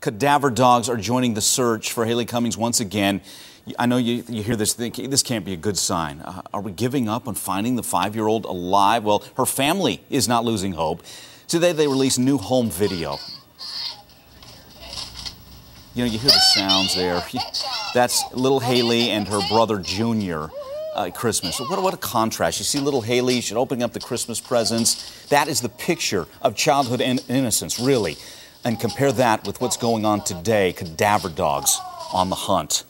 Cadaver dogs are joining the search for Haleigh Cummings once again. I know you hear this thinking, this can't be a good sign. Are we giving up on finding the 5-year-old alive? Well, her family is not losing hope. Today they released new home video. You know, you hear the sounds there. That's little Haleigh and her brother Junior. Christmas. What a contrast. You see little Haleigh, she's opening up the Christmas presents. That is the picture of childhood and innocence, really. And compare that with what's going on today, cadaver dogs on the hunt.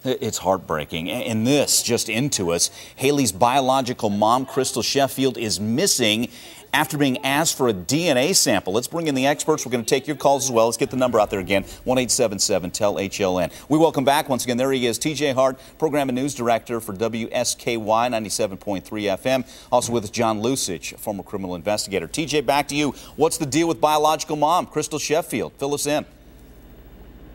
It's heartbreaking. And this, just into us, Haleigh's biological mom, Crystal Sheffield, is missing after being asked for a DNA sample. Let's bring in the experts. We're going to take your calls as well. Let's get the number out there again, 1-877-TEL-HLN. We welcome back once again. There he is, TJ Hart, Program and News Director for WSKY 97.3 FM. Also with us, John Lusich, a former criminal investigator. TJ, back to you. What's the deal with biological mom, Crystal Sheffield? Fill us in.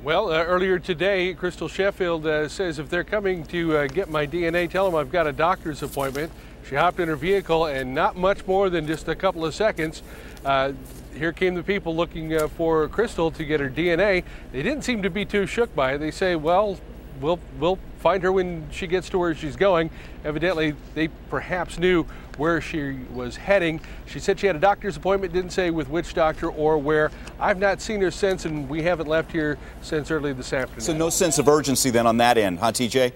Well, earlier today, Crystal Sheffield says if they're coming to get my DNA, tell them I've got a doctor's appointment. She hopped in her vehicle, and not much more than just a couple of seconds, here came the people looking for Crystal to get her DNA. They didn't seem to be too shook by it. They say, well, we'll find her when she gets to where she's going. Evidently, they perhaps knew where she was heading. She said she had a doctor's appointment, didn't say with which doctor or where. I've not seen her since, and we haven't left here since early this afternoon. So no sense of urgency then on that end, huh, TJ?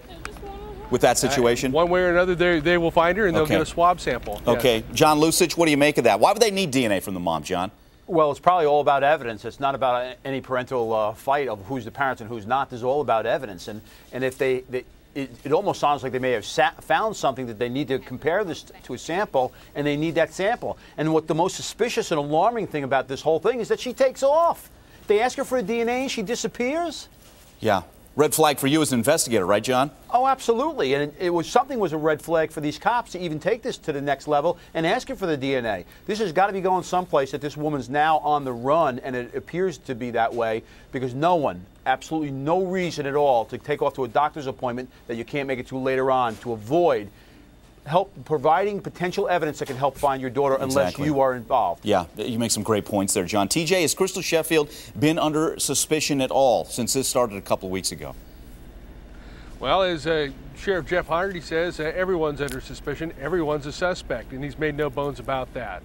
With that situation? One way or another, they will find her, and they'll get a swab sample. Okay. Yes. John Lusich, what do you make of that? Why would they need DNA from the mom, John? Well, it's probably all about evidence. It's not about any parental fight of who's the parents and who's not. This is all about evidence. And if it almost sounds like they may have found something that they need to compare this to a sample, and they need that sample. And what the most suspicious and alarming thing about this whole thing is that she takes off. They ask her for a DNA and she disappears. Yeah. Red flag for you as an investigator, right, John? Oh, absolutely. And something was a red flag for these cops to even take this to the next level and ask her for the DNA. This has got to be going someplace that this woman's now on the run, and it appears to be that way because no one, absolutely no reason at all to take off to a doctor's appointment that you can't make it to later on to avoid providing potential evidence that can help find your daughter unless you are involved. Yeah, you make some great points there, John. TJ, has Crystal Sheffield been under suspicion at all since this started a couple of weeks ago? Well, as Sheriff Jeff Hardy says, everyone's under suspicion. Everyone's a suspect, and he's made no bones about that.